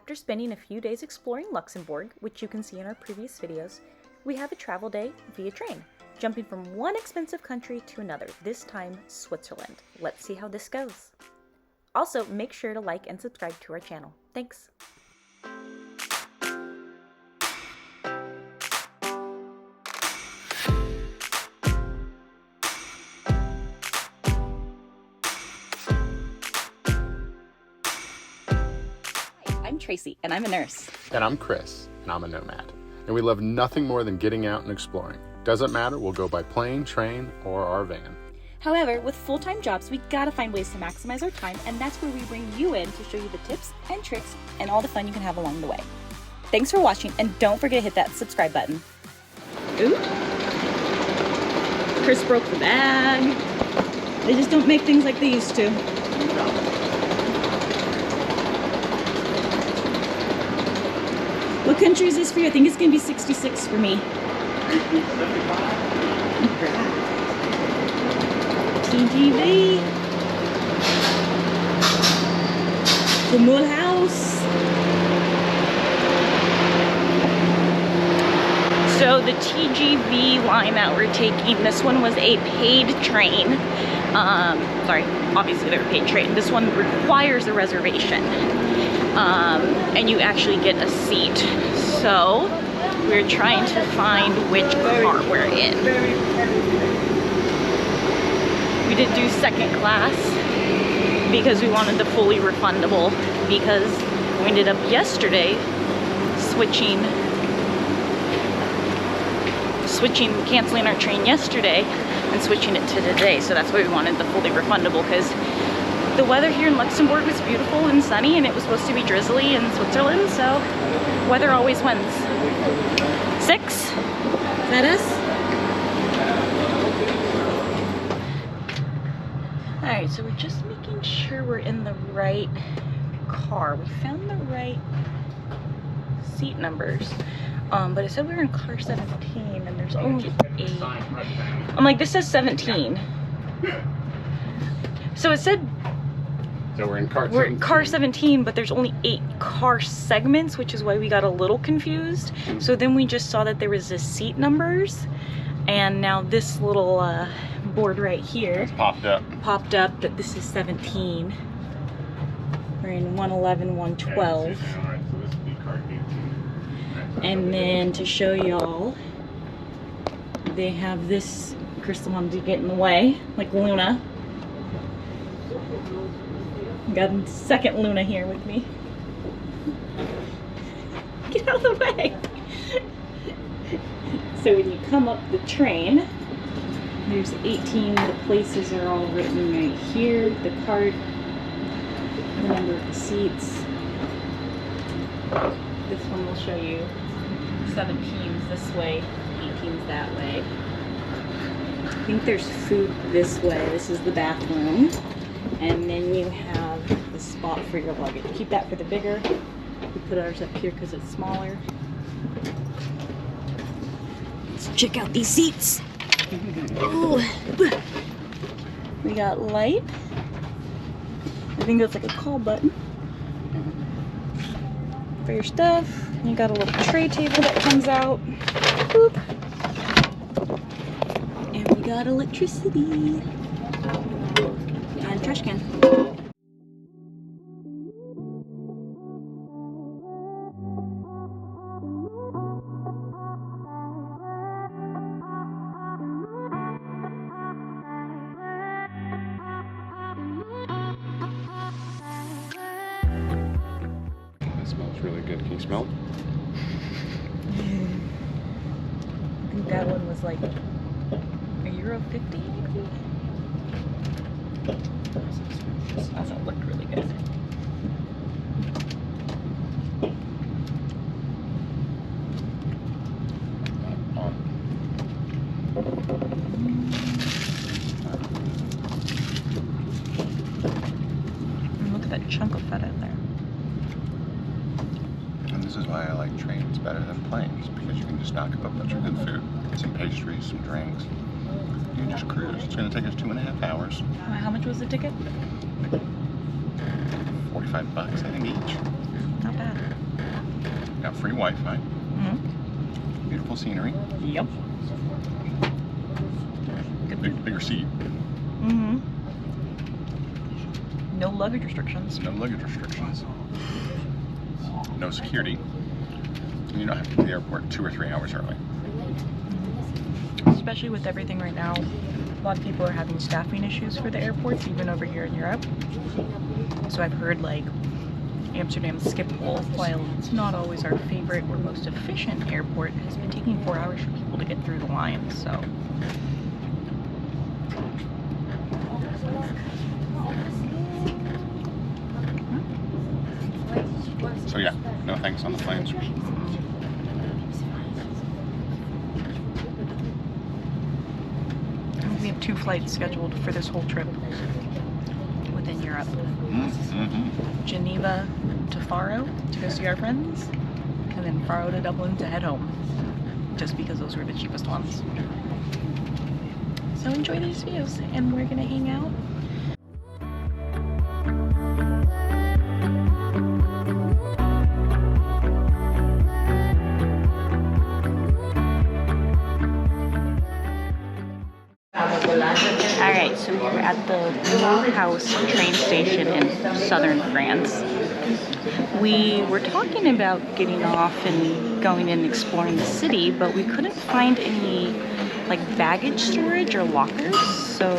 After spending a few days exploring Luxembourg, which you can see in our previous videos, we have a travel day via train, jumping from one expensive country to another, this time Switzerland. Let's see how this goes. Also, make sure to like and subscribe to our channel. Thanks! I'm Tracy, and I'm a nurse. And I'm Chris, and I'm a nomad. And we love nothing more than getting out and exploring. Doesn't matter, we'll go by plane, train, or our van. However, with full-time jobs, we gotta find ways to maximize our time, and that's where we bring you in to show you the tips and tricks and all the fun you can have along the way. Thanks for watching, and don't forget to hit that subscribe button. Ooh. Chris broke the bag. They just don't make things like they used to. What country is this for you? I think it's gonna be 66 for me. TGV. The Mulhouse. So the TGV line that we're taking, this one was a paid train. Sorry, obviously they're a paid train. This one requires a reservation. And you actually get a seat. So we're trying to find which car we're in. We did do second class because we wanted the fully refundable, because we ended up yesterday canceling our train yesterday and switching it to today. So that's why we wanted the fully refundable, because the weather here in Luxembourg was beautiful and sunny, and it was supposed to be drizzly in Switzerland, so weather always wins. 6? Is that us? Alright, so we're just making sure we're in the right car. We found the right seat numbers, but it said we were in car 17, and there's only 8. I'm like, this says 17. So it said So we're in car 17, but there's only 8 car segments, which is why we got a little confused. So then we just saw that there was the seat numbers, and now this little board right here popped up that this is 17. We're in 111, 112. And then to show y'all, they have this. Crystal wanted to get in the way, like Luna. Got a second Luna here with me. Get out of the way! So when you come up the train, there's 18, the places are all written right here, the card, the number of the seats. This one will show you 17's this way, 18's that way. I think there's food this way. This is the bathroom. And then you have the spot for your luggage. Keep that for the bigger. We put ours up here because it's smaller. Let's check out these seats. Ooh. We got light. I think that's like a call button for your stuff. You got a little tray table that comes out. Boop. And we got electricity. And trash can. That smells really good. Can you smell it? I think that one was like €1.50 maybe? That looked really good. And look at that chunk of feta in there. And this is why I like trains better than planes, because you can just knock up a bunch of good food, get some pastries, some drinks. You can just cruise. It's going to take us 2.5 hours. How much was the ticket? $45, I think, each. Not bad. free Wi-Fi. Mm-hmm. Beautiful scenery. Yep. Bigger seat. Mm-hmm. No luggage restrictions. No luggage restrictions. No security. And you don't have to get to the airport 2 or 3 hours early. Especially with everything right now, a lot of people are having staffing issues for the airports, even over here in Europe. So I've heard like Amsterdam Schiphol, while it's not always our favorite or most efficient airport, has been taking 4 hours for people to get through the line, so. So yeah, no thanks on the planes. We have 2 flights scheduled for this whole trip within Europe. Mm-hmm. Geneva to Faro to go see our friends, and then Faro to Dublin to head home, just because those were the cheapest ones. So enjoy these views, and we're gonna hang out. Alright, so we're at the Mulhouse train station in southern France. We were talking about getting off and going and exploring the city, but we couldn't find any like baggage storage or lockers, so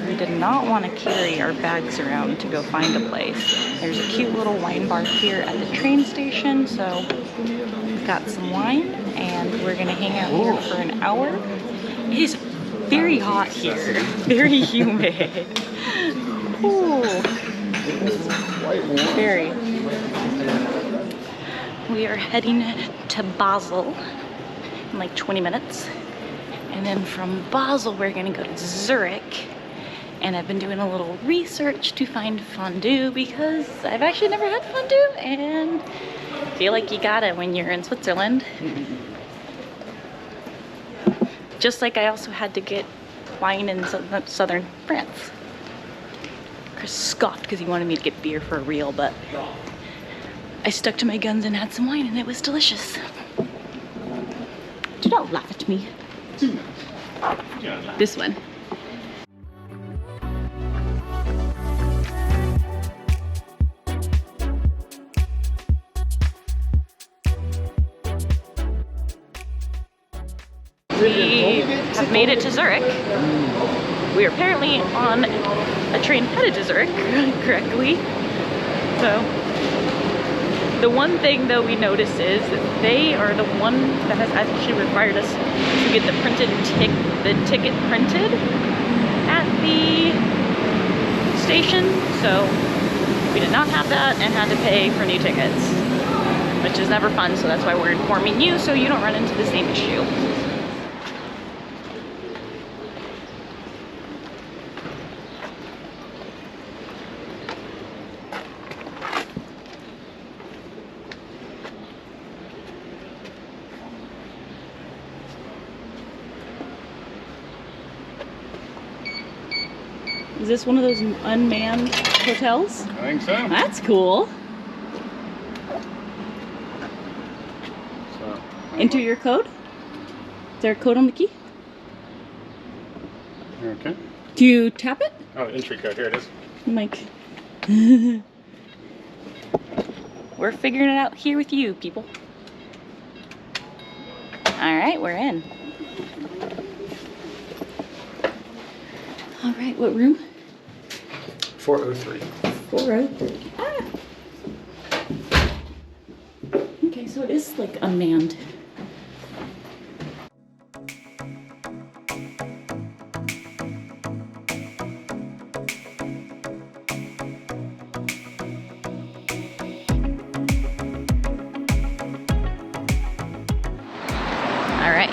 we did not want to carry our bags around to go find a place. There's a cute little wine bar here at the train station, so we got some wine and we're gonna hang out here for an hour. It is very hot here, very humid. Ooh. Very. We are heading to Basel in like 20 minutes. And then from Basel, we're gonna go to Zurich. And I've been doing a little research to find fondue because I've actually never had fondue and I feel like you gotta when you're in Switzerland. Just like I also had to get wine in southern France. Chris scoffed because he wanted me to get beer for real, but I stuck to my guns and had some wine and it was delicious. Do not laugh at me. This one. We have made it to Zurich. We are apparently on a train headed to Zurich correctly. So the one thing though we noticed is that they are the one that has actually required us to get the ticket printed at the station. So we did not have that and had to pay for new tickets, which is never fun. So that's why we're informing you so you don't run into the same issue. Is this one of those unmanned hotels? I think so. That's cool. So, Enter your code. Is there a code on the key? okay. Do you tap it? Oh, entry code. Here it is. I'm like, we're figuring it out here with you, people. All right, we're in. All right, what room? 403. 403. Ah. Okay, so it is like unmanned. All right,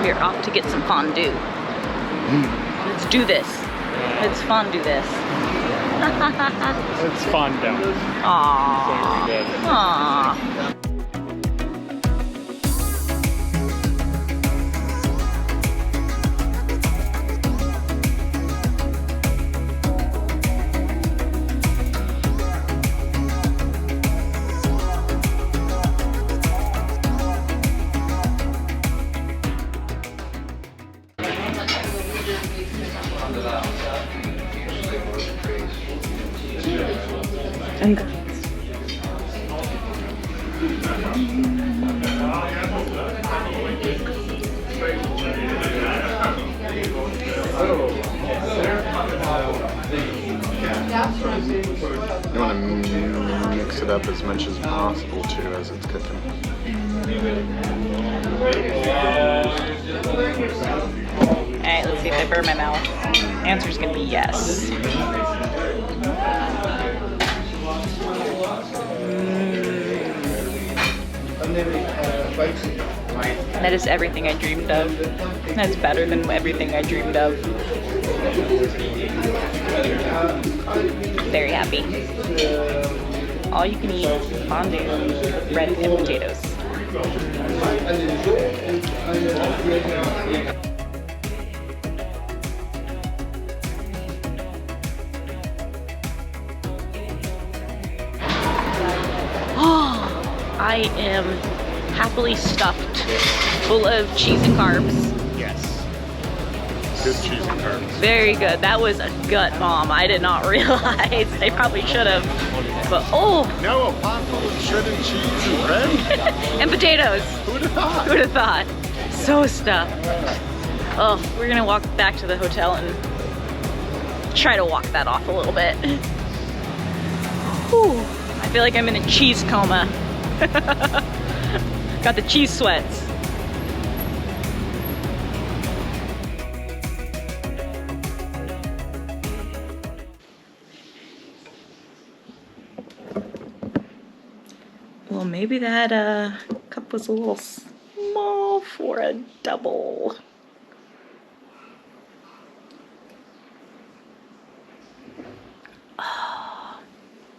we are off to get some fondue. Let's do this. Let's fondue this. It's fondue. Aww. Aww. You want to mix it up as much as possible too as it's cooking. Alright, let's see if I burn my mouth. Answer's gonna be yes. That is everything I dreamed of. That's better than everything I dreamed of. Very happy. All you can eat fondue with bread and potatoes. I am happily stuffed full of cheese and carbs. Yes. Good cheese and carbs. Very good. That was a gut bomb. I did not realize. I probably should have. But oh! No, a pot full of shredded cheese and bread? And potatoes. Who would have thought? Who would have thought? So stuffed. Oh, we're gonna walk back to the hotel and try to walk that off a little bit. Whew. I feel like I'm in a cheese coma. Got the cheese sweats. Well, maybe that cup was a little small for a double. Oh,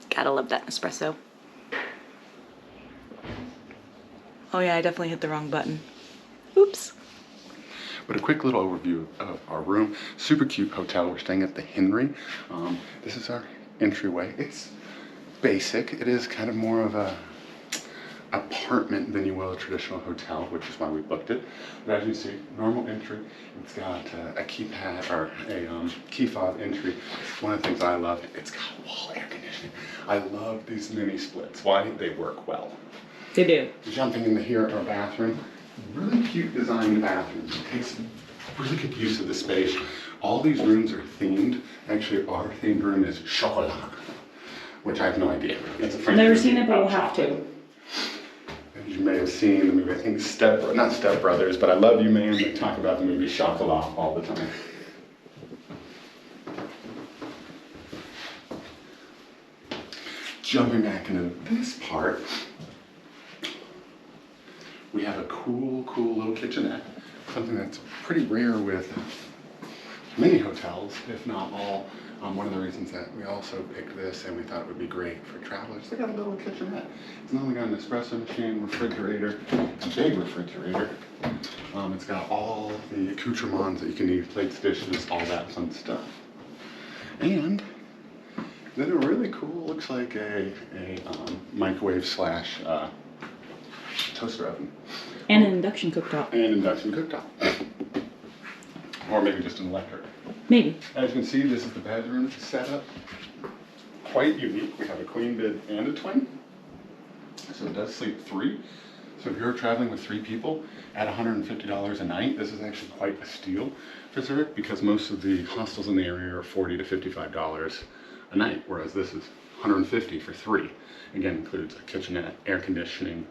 gotta love that espresso. Oh yeah, I definitely hit the wrong button. Oops. But a quick little overview of our room. Super cute hotel. We're staying at the Henry. This is our entryway. It's basic. It is kind of more of a apartment than you will a traditional hotel, which is why we booked it. But as you see, normal entry. It's got a keypad or a key fob entry. One of the things I love, it's got wall air conditioning. I love these mini splits. Why? They work well. They do. Jumping into here, our bathroom. Really cute designed bathroom. It takes really good use of the space. All these rooms are themed. Actually, our themed room is chocolat, which I have no idea. It's a French Never movie seen it, but we'll about have to. chocolate. As you may have seen the movie, I think not Step Brothers, but I Love You Man. They talk about the movie Chocolat all the time. Jumping back into this part, we have a cool little kitchenette. Something that's pretty rare with many hotels, if not all. One of the reasons that we also picked this and we thought it would be great for travelers, they got a little kitchenette. It's not only got an espresso machine, refrigerator, a big refrigerator. It's got all the accoutrements that you can need, plates, dishes, all that fun stuff. And then it really cool, looks like a microwave slash toaster oven. And an induction cooktop. And induction cooktop. Or maybe just an electric. Maybe. As you can see, this is the bedroom setup. Quite unique. We have a queen bed and a twin. So it does sleep 3. So if you're traveling with 3 people at $150 a night, this is actually quite a steal for Zurich because most of the hostels in the area are $40 to $55 a night, whereas this is $150 for 3. Again, includes a kitchenette, air conditioning,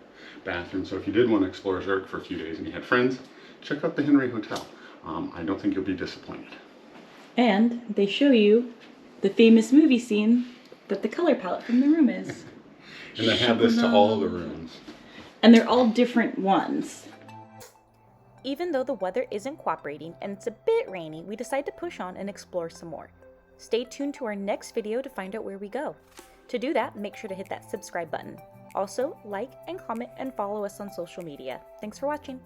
bathroom. So if you did want to explore Zurich for a few days and you had friends, check out the Henry Hotel. I don't think you'll be disappointed. And they show you the famous movie scene that the color palette from the room is. And they have this to all the rooms. And they're all different ones. Even though the weather isn't cooperating and it's a bit rainy, we decide to push on and explore some more. Stay tuned to our next video to find out where we go. To do that, make sure to hit that subscribe button. Also, like and comment and follow us on social media. Thanks for watching.